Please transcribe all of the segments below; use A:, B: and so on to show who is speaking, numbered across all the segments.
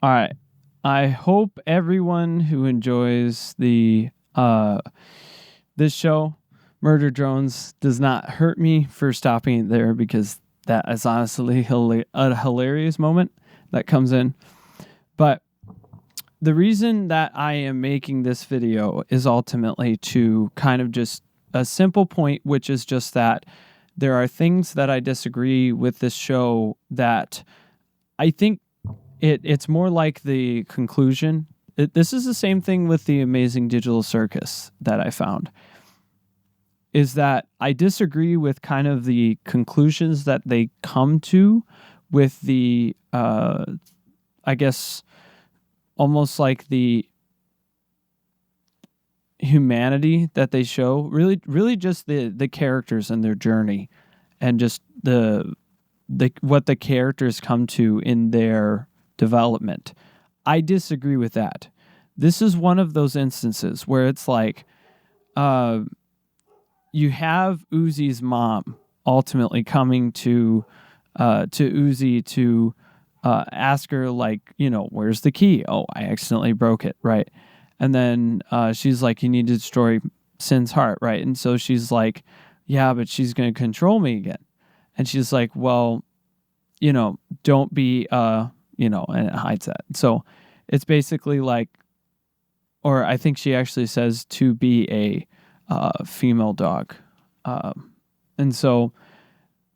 A: All right. I hope everyone who enjoys the this show, Murder Drones, does not hurt me for stopping it there, because that is honestly a hilarious moment that comes in. But the reason that I am making this video is ultimately to kind of just a simple point, which is just that there are things that I disagree with this show that I think it's more like the conclusion. This is the same thing with the Amazing Digital Circus that I found, is that I disagree with kind of the conclusions that they come to with the, I guess, almost like the humanity that they show. Really just the characters and their journey, and just the what the characters come to in their development. I disagree with that. This is one of those instances where it's like, you have Uzi's mom ultimately coming to Uzi to ask her, like, where's the key? Oh, I accidentally broke it, right? And then she's like, you need to destroy Sin's heart, right? And so she's like, yeah, but she's going to control me again. And she's like, well, don't be, and it hides that. So it's basically like, or I think she actually says to be a female dog. And so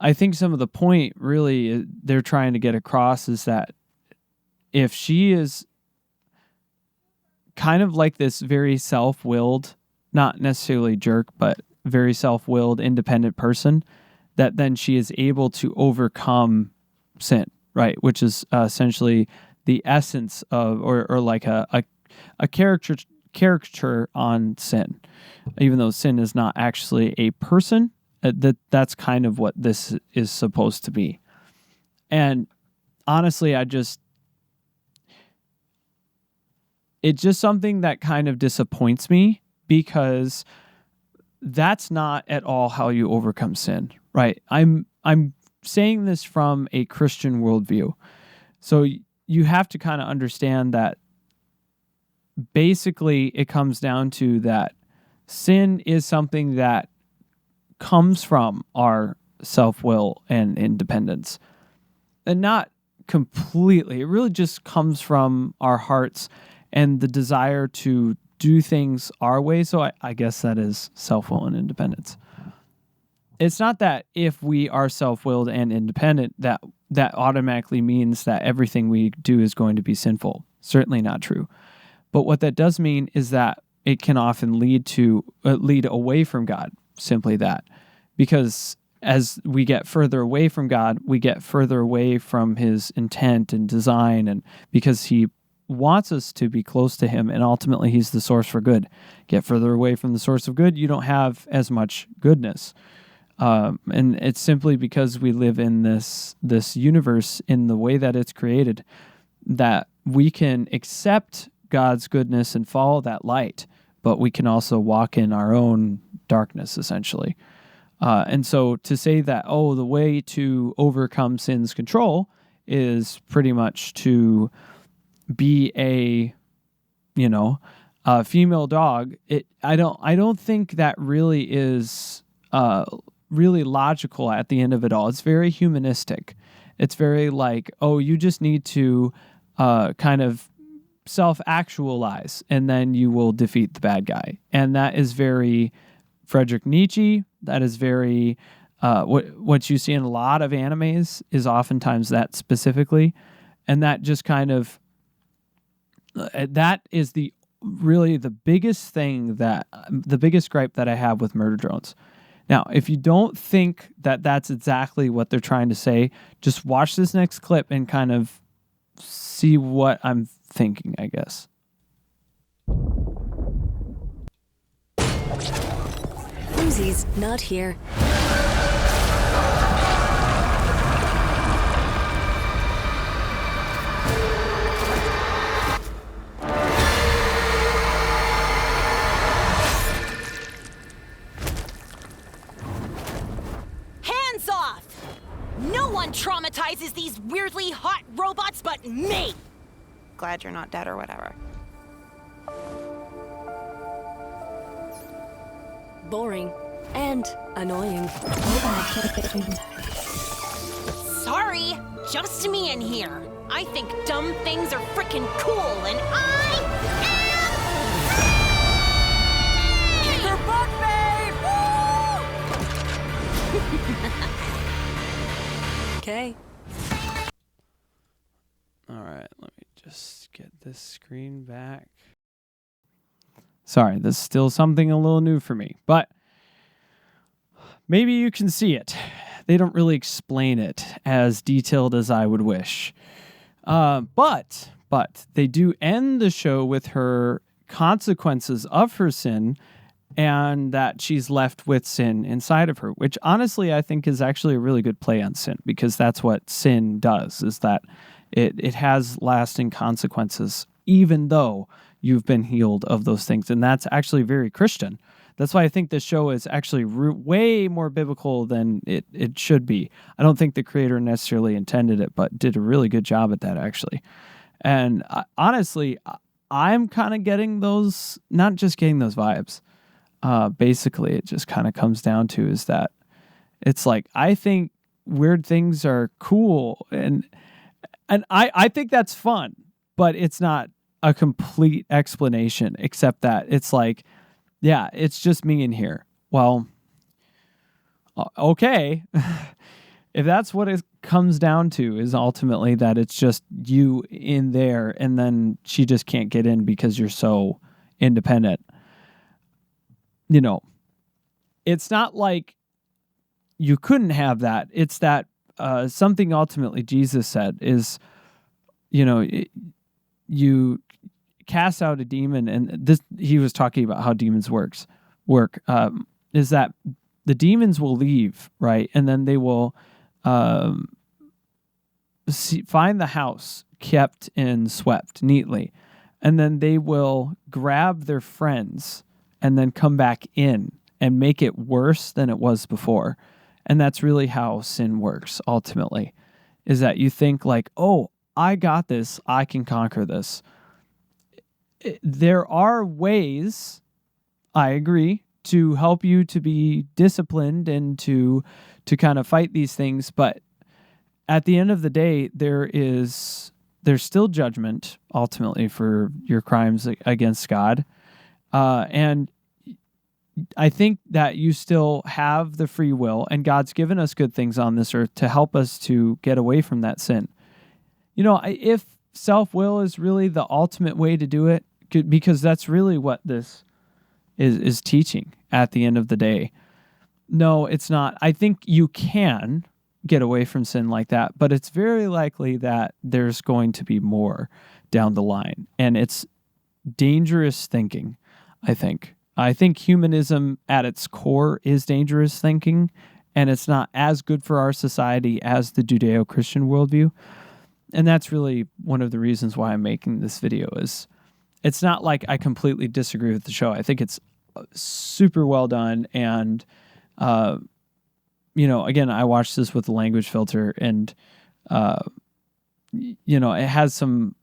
A: I think some of the point really they're trying to get across is that if she is kind of like this very self-willed, not necessarily jerk, but very self-willed, independent person, that then she is able to overcome sin, right? Which is essentially the essence of, or like a caricature on sin, even though sin is not actually a person. That's kind of what this is supposed to be. And honestly, it's just something that kind of disappoints me, because that's not at all how you overcome sin, right? I'm saying this from a Christian worldview. So you have to kind of understand that basically it comes down to that sin is something that comes from our self-will and independence. And not completely. It really just comes from our hearts and the desire to do things our way. So I guess that is self-will and independence. It's not that if we are self-willed and independent, that automatically means that everything we do is going to be sinful. Certainly not true. But what that does mean is that it can often lead away from God. Simply that. Because as we get further away from God, we get further away from his intent and design, and because he wants us to be close to him, and ultimately he's the source for good. Get further away from the source of good, you don't have as much goodness. And it's simply because we live in this universe in the way that it's created, that we can accept God's goodness and follow that light, but we can also walk in our own darkness, essentially. And so to say that, the way to overcome sin's control is pretty much to be a female dog, I don't think that really is really logical at the end of it all. It's very humanistic. It's very like, you just need to kind of self-actualize, and then you will defeat the bad guy. And that is very Friedrich Nietzsche. That is very what you see in a lot of animes is oftentimes that specifically. And that just kind of that is really the biggest thing, that the biggest gripe that I have with Murder Drones. Now, if you don't think that that's exactly what they're trying to say, just watch this next clip and kind of see what I'm thinking, I guess.
B: Uzi's not here.
C: Hands off! No one traumatizes these weirdly hot robots but me! glad you're not dead or whatever.
B: Boring and annoying.
D: Sorry, just me in here. I think dumb things are frickin' cool, and I am... Kick her butt, babe! Woo!
B: Okay.
A: All right, let me just get this screen back. Sorry, this is still something a little new for me, but maybe you can see it. They don't really explain it as detailed as I would wish. But they do end the show with her consequences of her sin and that she's left with sin inside of her, which honestly I think is actually a really good play on sin, because that's what sin does, is that it has lasting consequences, even though you've been healed of those things. And that's actually very Christian. That's why I think this show is actually way more biblical than it should be. I don't think the creator necessarily intended it, but did a really good job at that, actually. And honestly, I'm kind of getting those, not just getting those vibes. Basically, it just kind of comes down to is that it's like, I think weird things are cool. And I think that's fun, but it's not a complete explanation, except that it's like, yeah, it's just me in here. Well, okay. If that's what it comes down to, is ultimately that it's just you in there, and then she just can't get in because you're so independent. You know, it's not like you couldn't have that. It's that something ultimately Jesus said is, you cast out a demon, and this, he was talking about how demons work, is that the demons will leave, right? And then they will find the house kept and swept neatly. And then they will grab their friends and then come back in and make it worse than it was before. And that's really how sin works, ultimately, is that you think like, oh, I got this, I can conquer this. There are ways, I agree, to help you to be disciplined and to kind of fight these things. But at the end of the day, there's still judgment, ultimately, for your crimes against God. And I think that you still have the free will, and God's given us good things on this earth to help us to get away from that sin. If self-will is really the ultimate way to do it, because that's really what this is teaching at the end of the day. No, it's not. I think you can get away from sin like that, but it's very likely that there's going to be more down the line. And it's dangerous thinking, I think. I think humanism at its core is dangerous thinking, and it's not as good for our society as the Judeo-Christian worldview. And that's really one of the reasons why I'm making this video. Is it's not like I completely disagree with the show. I think it's super well done. And, again, I watched this with the language filter, and, it has some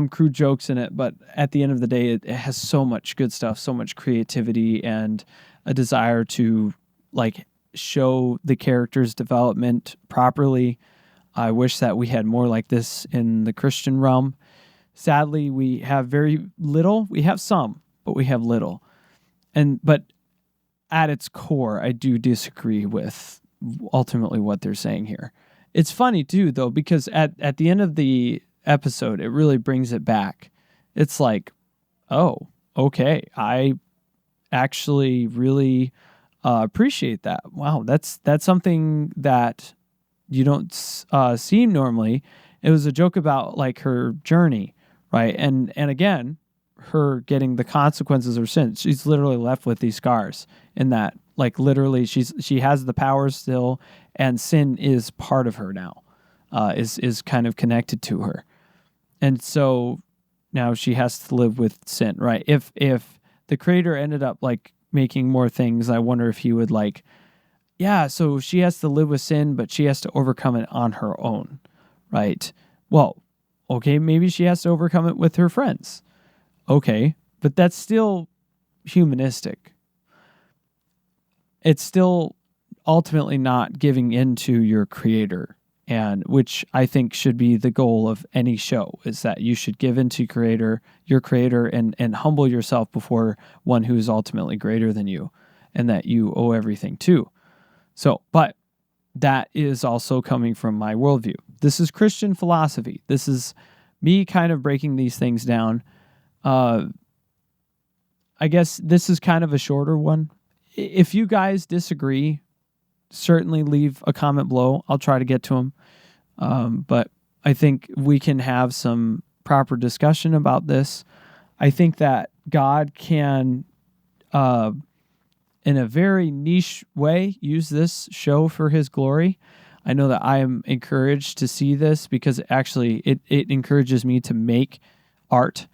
A: crude jokes in it, but at the end of the day, it has so much good stuff, so much creativity, and a desire to show the character's development properly. I wish that we had more like this in the Christian realm. Sadly, we have very little. We have some, but we have little. But at its core, I do disagree with ultimately what they're saying here. It's funny too, though, because at the end of the episode, it really brings it back. It's like, oh, okay, I actually really appreciate that. Wow, that's something that you don't see normally. It was a joke about her journey, right? And again, her getting the consequences of her sin. She's literally left with these scars in that, literally, she has the power still, and sin is part of her now, is kind of connected to her. And so now she has to live with sin, right? If the creator ended up making more things, I wonder if he would so she has to live with sin, but she has to overcome it on her own, right? Well, Okay, maybe she has to overcome it with her friends. Okay, but that's still humanistic. It's still ultimately not giving in to your creator, and which I think should be the goal of any show, is that you should give in to your creator, and humble yourself before one who is ultimately greater than you, and that you owe everything to. So, but that is also coming from my worldview. This is Christian philosophy. This is me kind of breaking these things down. I guess this is kind of a shorter one. If you guys disagree, certainly leave a comment below. I'll try to get to them. But I think we can have some proper discussion about this. I think that God can, in a very niche way, use this show for his glory. I know that I am encouraged to see this because actually it encourages me to make art,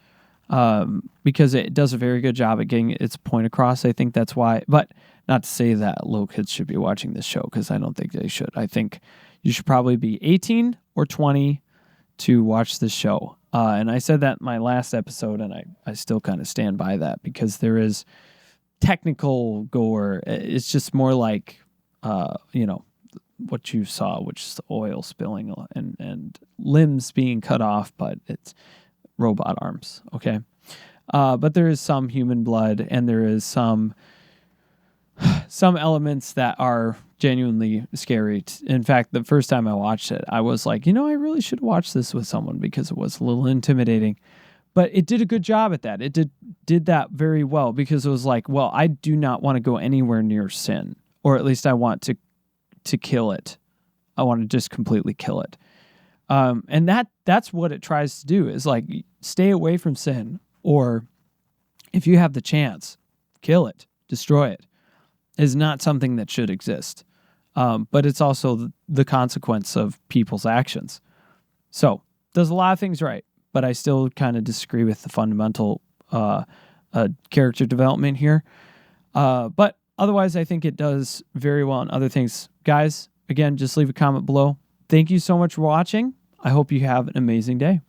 A: because it does a very good job at getting its point across. I think that's why, but not to say that little kids should be watching this show, because I don't think they should. I think you should probably be 18 or 20 to watch this show. And I said that in my last episode, and I still kind of stand by that, because there is technical gore. It's just more like, what you saw, which is the oil spilling and limbs being cut off, but it's robot arms. Okay. But there is some human blood, and there is some elements that are genuinely scary. In fact, the first time I watched it, I was like, I really should watch this with someone, because it was a little intimidating. But it did a good job at that. It did that very well, because it was like, well, I do not want to go anywhere near sin, or at least I want to kill it. I want to just completely kill it. And that's what it tries to do, is like, stay away from sin, or if you have the chance, kill it, destroy it. Is not something that should exist. But it's also the consequence of people's actions. So, does a lot of things right, but I still kind of disagree with the fundamental character development here. But otherwise, I think it does very well in other things. Guys, again, just leave a comment below. Thank you so much for watching. I hope you have an amazing day.